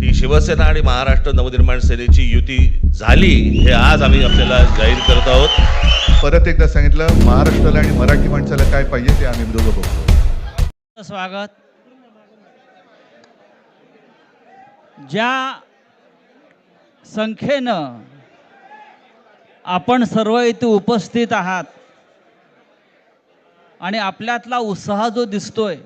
ती शिवसेना आणि महाराष्ट्र नवनिर्माण सेनेची युती झाली हे आज आम्ही आपल्याला जाहीर करत आहोत। परत एकदा सांगितलं, महाराष्ट्राला आणि मराठी माणसाला काय पाहिजे ते आम्ही दोघं बघतो। स्वागत। ज्या संख्येनं आपण सर्व इथे उपस्थित आहात आणि आपल्यातला उत्साह जो दिसतोय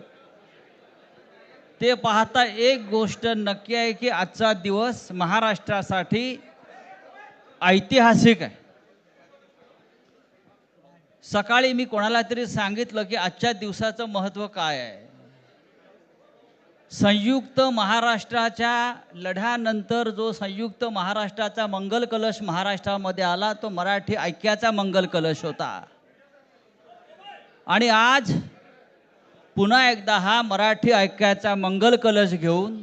ते पाहता एक गोष्ट नक्की आहे की आजचा दिवस महाराष्ट्रासाठी ऐतिहासिक आहे। सकाळी मी कोणाला तरी सांगितलं की आजच्या दिवसाचं महत्त्व काय आहे। संयुक्त महाराष्ट्राच्या लढ्यानंतर जो संयुक्त महाराष्ट्राचा मंगल कलश महाराष्ट्रामध्ये आला तो मराठी ऐक्याचा मंगल कलश होता आणि आज पुन्हा एकदा हा मराठी ऐक्याचा मंगल कलश घेऊन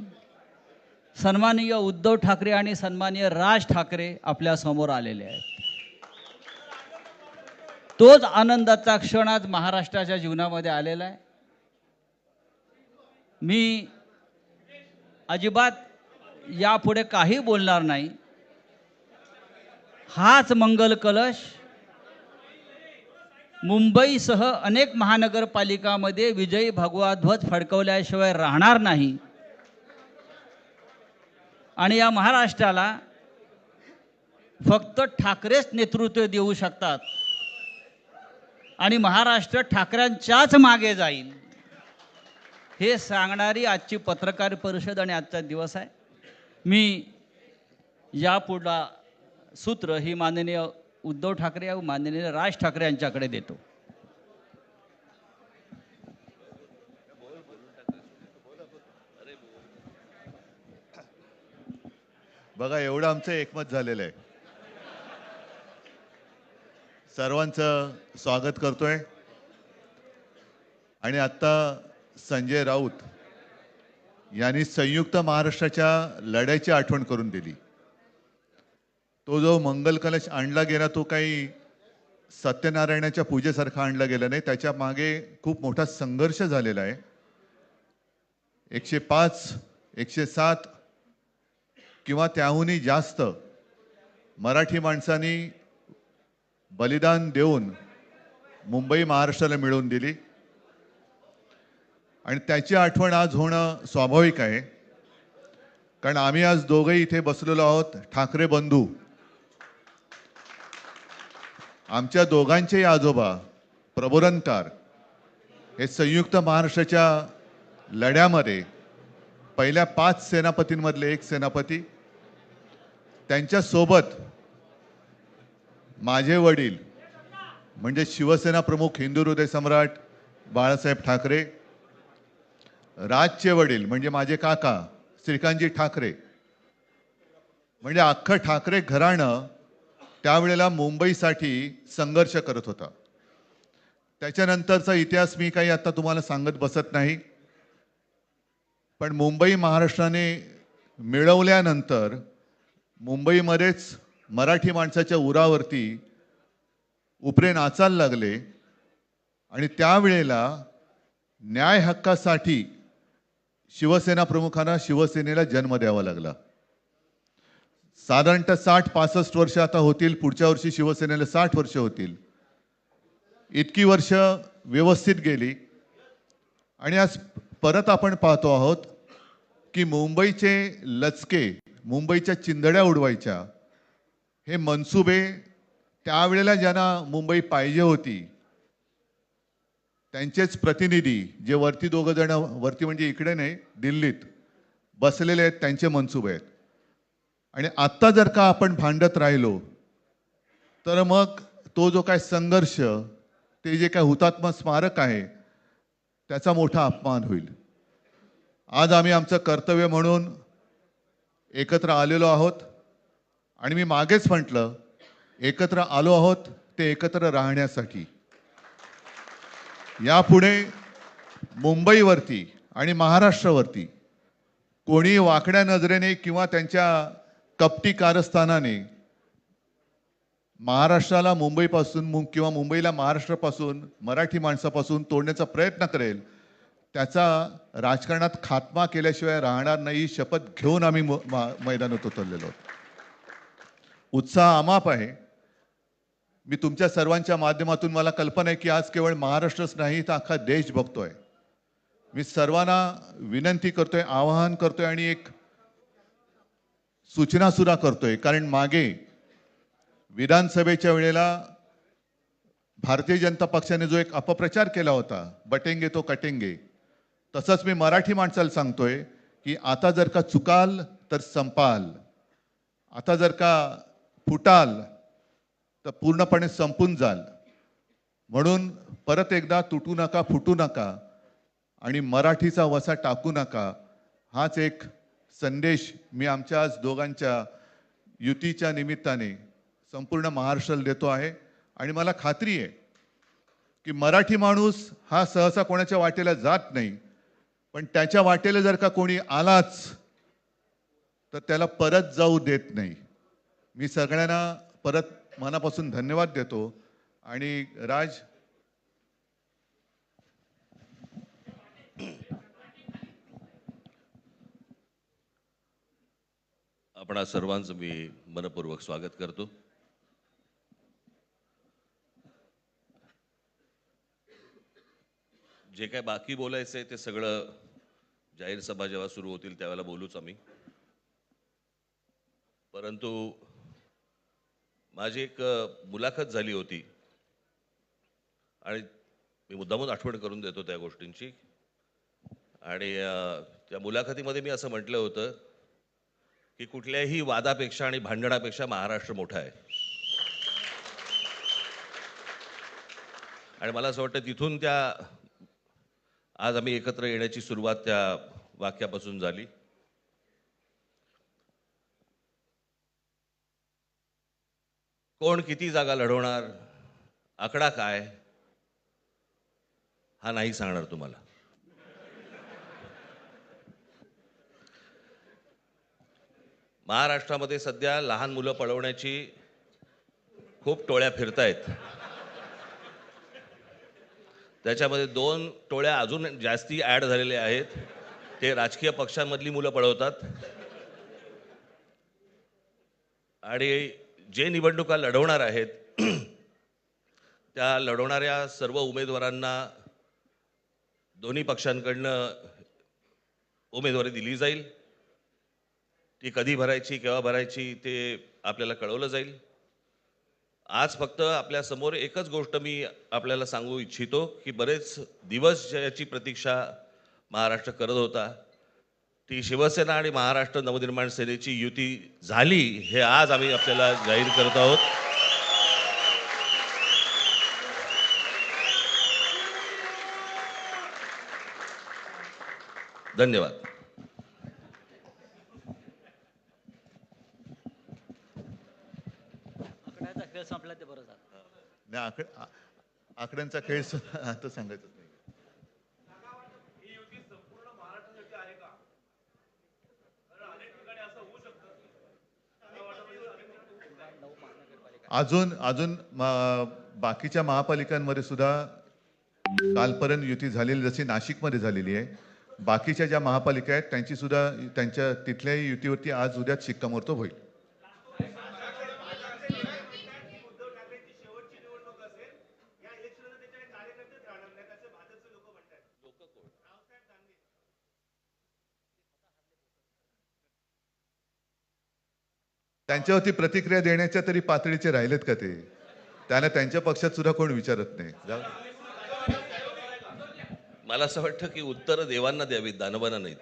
सन्माननीय उद्धव ठाकरे आणि सन्माननीय राज ठाकरे आपल्या समोर आलेले आहेत। तोच आनंदाचा क्षण आज महाराष्ट्राच्या जीवनामध्ये आलेला आहे। मी अजिबात यापुढे काही बोलणार नाही। हाच मंगल कलश मुंबईसह अनेक महानगरपालिकांमध्ये विजयी भगवा ध्वज फडकवल्याशिवाय राहणार नाही आणि या महाराष्ट्राला फक्त ठाकरेच नेतृत्व देऊ शकतात आणि महाराष्ट्र ठाकरेंच्याच मागे जाईल हे सांगणारी आजची पत्रकार परिषद आणि आजचा दिवस आहे। मी यापुढला सूत्र ही माननीय उद्धव ठाकरे व माननीय राज ठाकरे यांच्याकडे देतो। बघा, एवढं आमचं एकमत झालेलं आहे। सर्वांचं स्वागत करतोय आणि आता संजय राऊत यांनी संयुक्त महाराष्ट्राच्या लढ्याची आठवण करून दिली। तो जो मंगल कलश आणला गेला तो काही सत्यनारायणाच्या पूजेसारखा आणला गेला नाही, त्याच्या मागे खूप मोठा संघर्ष झालेला आहे। 105 107 किंवा त्याहूनही जास्त मराठी माणसांनी बलिदान देऊन मुंबई महाराष्ट्राला मिळवून दिली आणि त्याची आठवण आज होणं स्वाभाविक आहे, कारण आम्ही आज दोघंही इथे बसलेलो आहोत ठाकरे बंधू। आमच्या दोघांचेही आजोबा प्रबोधनकार हे संयुक्त महाराष्ट्राच्या लढ्यामध्ये पहिल्या 5 सेनापतींमधले एक सेनापती, त्यांच्यासोबत माझे वडील म्हणजे शिवसेना प्रमुख हिंदू हृदय सम्राट बाळासाहेब ठाकरे, राजचे वडील म्हणजे माझे काका श्रीकांतजी ठाकरे, म्हणजे अख्खं ठाकरे घराणं त्यावेळेला मुंबईसाठी संघर्ष करत होता। त्याच्यानंतरचा इतिहास मी काही आता तुम्हाला सांगत बसत नाही, पण मुंबई महाराष्ट्राने मिळवल्यानंतर मुंबईमध्येच मराठी माणसाच्या उरावरती उपरे नाचायला लागले आणि त्यावेळेला न्याय हक्कासाठी शिवसेना प्रमुखांना शिवसेनेला जन्म द्यावा लागला। साधारणतः 60-65 वर्ष आता होतील, पुढच्या वर्षी शिवसेनेला 60 वर्ष होतील। इतकी वर्ष व्यवस्थित गेली आणि आज परत आपण पाहतो आहोत की मुंबईचे लचके, मुंबईच्या चिंधड्या उडवायच्या हे मनसुबे त्यावेळेला ज्यांना मुंबई पाहिजे होती त्यांचेच प्रतिनिधी, जे वरती दोघं जण, वरती म्हणजे इकडे नाही दिल्लीत बसलेले आहेत, त्यांचे मनसुबे आहेत। आणि आत्ता जर का आपण भांडत राहिलो तर मग तो जो काय संघर्ष, ते जे काय हुतात्मा स्मारक आहे त्याचा मोठा अपमान होईल। आज आम्ही आमचं कर्तव्य म्हणून एकत्र आलेलो आहोत आणि मी मागेच म्हटलं, एकत्र आलो आहोत ते एकत्र राहण्यासाठी। यापुढे मुंबईवरती आणि महाराष्ट्रावरती कोणी वाकड्या नजरेने किंवा त्यांच्या कपटी कारस्थानाने महाराष्ट्राला मुंबईपासून किंवा मुंबईला महाराष्ट्रापासून, मराठी माणसापासून तोडण्याचा प्रयत्न करेल त्याचा राजकारणात खात्मा केल्याशिवाय राहणार नाही, शपथ घेऊन आम्ही मैदानात उतरलेलो आहोत. उत्साह अमाप आहे. मी तुमच्या सर्वांच्या माध्यमातून मला कल्पना आहे की आज केवळ महाराष्ट्रच नाही तर अख्खा देश बघतोय. मी सर्वांना विनंती करतोय, आवाहन करतोय आणि एक सूचना सुद्धा करतोय, कारण मागे विधानसभेच्या वेळेला भारतीय जनता पक्षाने जो एक अपप्रचार केला होता, बटेंगे तो कटेंगे, तसंच मी मराठी माणसाला सांगतोय की आता जर का चुकाल तर संपाल, आता जर का फुटाल तर पूर्णपणे संपून जाल. म्हणून परत एकदा तुटू नका, फुटू नका आणि मराठीचा वसा टाकू नका, हाच एक संदेश मी आमच्या आज दोघांच्या युतीच्या निमित्ताने संपूर्ण महाराष्ट्राला देतो आहे. आणि मला खात्री आहे की मराठी माणूस हा सहसा कोणाच्या वाटेला जात नाही, पण त्याच्या वाटेला जर का कोणी आलाच तर त्याला परत जाऊ देत नाही. मी सगळ्यांना परत मनापासून धन्यवाद देतो. आणि राज, आपणा सर्वांचं मी मनपूर्वक स्वागत करतो. जे काय बाकी बोलायचं आहे ते सगळं जाहीर सभा जेव्हा सुरू होतील त्यावेळेला बोलूच आम्ही. परंतु माझी एक मुलाखत झाली होती आणि मी मुद्दामून आठवण करून देतो त्या गोष्टींची. आणि त्या मुलाखतीमध्ये मी असं म्हटलं होतं की कुठल्याही वादापेक्षा आणि भांडणापेक्षा महाराष्ट्र मोठा आहे. आणि मला असं वाटतं तिथून त्या आज आम्ही एकत्र येण्याची सुरुवात त्या वाक्यापासून झाली. कोण किती जागा लढवणार, आकडा काय, हा नाही सांगणार तुम्हाला. महाराष्ट्रामध्ये सध्या लहान मुलं पळवण्याची खूप टोळ्या फिरतायत. त्याच्यामध्ये 2 टोळ्या अजून जास्ती ॲड झालेल्या आहेत. ते राजकीय पक्षांमधली मुलं पळवतात आणि जे निवडणुका लढवणार आहेत त्या लढवणाऱ्या सर्व उमेदवारांना दोन्ही पक्षांकडनं उमेदवारी दिली जाईल. ती कधी भरायची, केव्हा भरायची ते आपल्याला कळवलं जाईल. आज फक्त आपल्या समोर एकच गोष्ट मी आपल्याला सांगू इच्छितो की बरेच दिवस ज्याची प्रतीक्षा महाराष्ट्र करत होता, ती शिवसेना आणि महाराष्ट्र नवनिर्माण सेनेची युती झाली हे आज आम्ही आपल्याला जाहीर करत आहोत. धन्यवाद. आकड्याचा खेळ संपला ते बरं झालं. नाही, आकड्यांचा खेळ सुद्धा आता सांगायचं नाही. अजून बाकीच्या महापालिकांमध्ये सुद्धा कालपर्यंत युती झालेली, जशी नाशिकमध्ये झालेली आहे, बाकीच्या ज्या महापालिका आहेत त्यांची सुद्धा त्यांच्या तिथल्याही युतीवरती आज उद्याच शिक्कामोर्तब होईल. त्यांच्यावरती प्रतिक्रिया देण्याच्या तरी पातळीचे राहिलेत का ते? त्यांना त्यांच्या पक्षात सुद्धा कोण विचारत नाही. मला असं वाटतं की उत्तर देवांना द्यावीत, दानवांना नाहीत.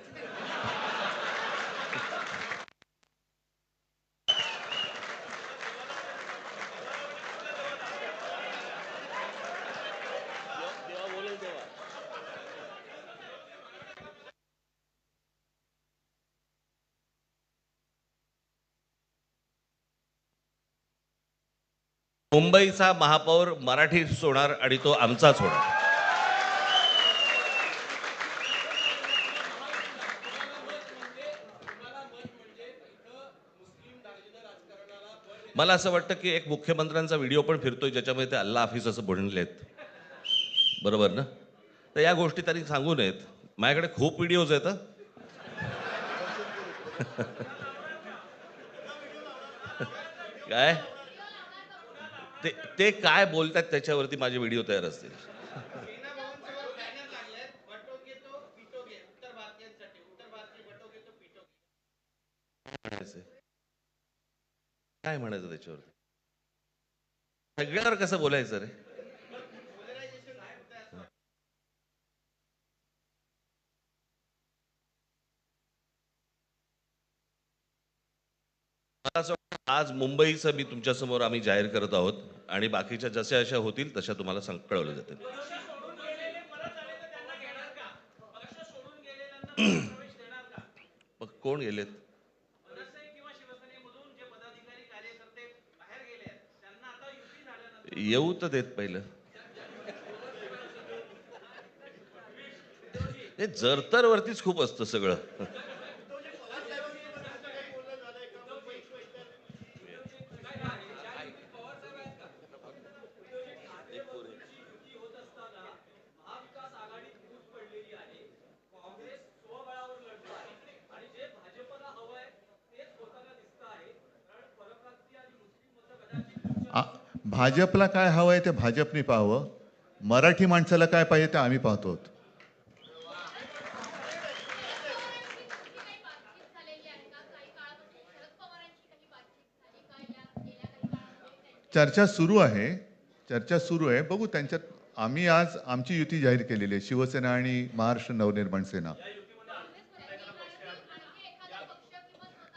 मुंबईचा महापौर मराठीच होणार आणि तो आमचाच होणार. मला असं वाटतं की एक मुख्यमंत्र्यांचा व्हिडिओ पण फिरतोय ज्याच्यामध्ये ते अल्ला हाफिज असं म्हणलेत, बरोबर ना? तर या गोष्टी त्यांनी सांगू नयेत. माझ्याकडे खूप व्हिडिओज आहेत हं. काय ते ते काय बोलतात त्याच्यावरती माझे व्हिडिओ तयार असतील. काय म्हणायचं त्याच्यावरती? सगळ्यावर कसं बोलायचं रे? मला असं वाटतं आज मुंबईचं मी तुमच्यासमोर आम्ही जाहीर करत आहोत आणि बाकीच्या जशा अशा होतील तशा तुम्हाला कळवलं जातील. मग कोण गेलेत? येऊ तर देत पहिलं. हे जरतर वरतीच खूप असतं सगळं. आ- भाजपला काय हवं आहे ते भाजपने पाहावं. मराठी माणसाला काय पाहिजे ते आम्ही पाहतो. चर्चा सुरू आहे. चर्चा सुरू आहे. बघू त्यांच्यात. आम्ही आज आमची युती जाहीर केलेली आहे, शिवसेना आणि महाराष्ट्र नवनिर्माण सेना.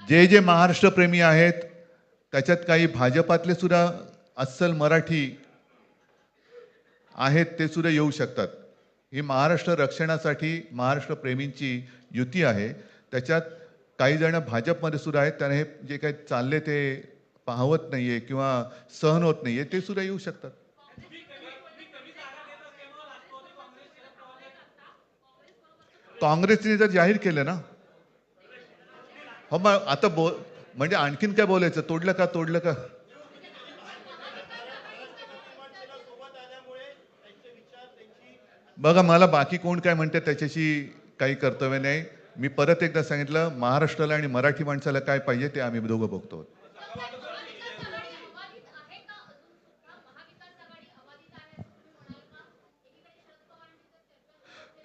जे जे महाराष्ट्रप्रेमी आहेत त्याच्यात काही भाजपातले सुद्धा अस्सल मराठी आहेत, ते सुद्धा येऊ शकतात. ही महाराष्ट्र रक्षणासाठी महाराष्ट्र प्रेमींची युती आहे. त्याच्यात काही जण भाजपमध्ये सुद्धा आहेत. त्यांना हे जे काही चालले ते पाहवत नाहीये किंवा सहन होत नाहीये, ते सुद्धा येऊ शकतात. काँग्रेसने तर जाहीर केलं ना. हो मग आता म्हणजे आणखीन काय बोलायचं? तोडलं का तोडलं का? बघा, मला बाकी कोण काय म्हणते त्याच्याशी काही कर्तव्य नाही. मी परत एकदा सांगितलं, महाराष्ट्राला आणि मराठी माणसाला काय पाहिजे ते आम्ही दोघं बघतो.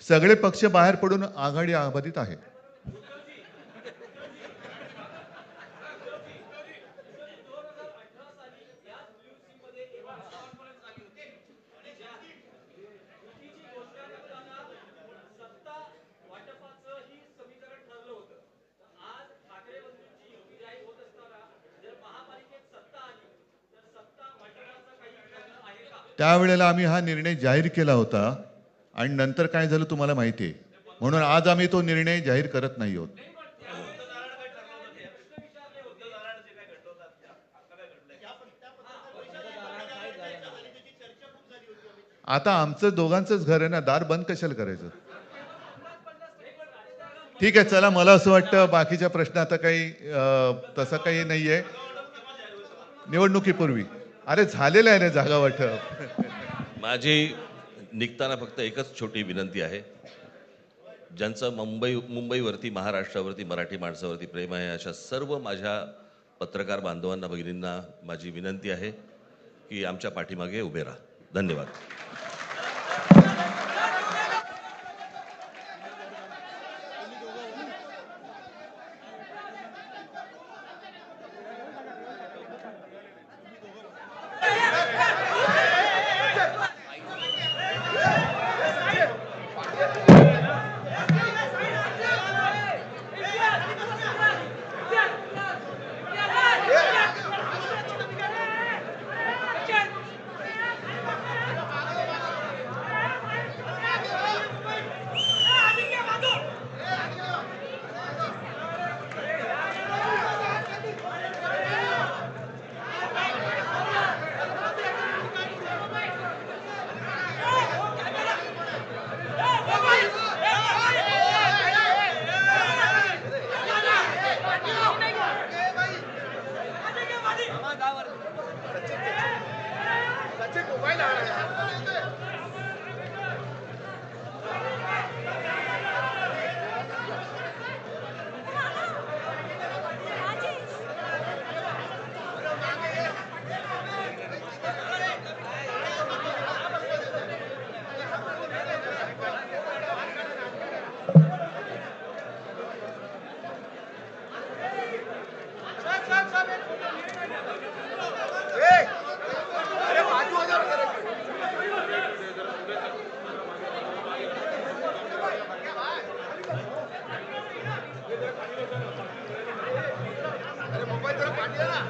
सगळे पक्ष बाहेर पडून आघाडी अबाधित आहे. त्यावेळेला आम्ही हा निर्णय जाहीर केला होता आणि नंतर काय झालं तुम्हाला माहिती आहे. म्हणून आज आम्ही तो निर्णय जाहीर करत नाही आहोत. आता आमचं दोघांचंच घर आहे ना, दार बंद कशाला करायचं? ठीक आहे, चला. मला असं वाटतं बाकीच्या प्रश्न आता काही तसं काही नाहीये. निवडणुकीपूर्वी अरे झालेलं आहे ना जागा वाटप. माझी निघताना फक्त एकच छोटी विनंती आहे. ज्यांचं मुंबईवरती, महाराष्ट्रावरती, मराठी माणसावरती प्रेम आहे, अशा सर्व माझ्या पत्रकार बांधवांना, भगिनींना माझी विनंती आहे की आमच्या पाठीमागे उभे राहा. धन्यवाद. काय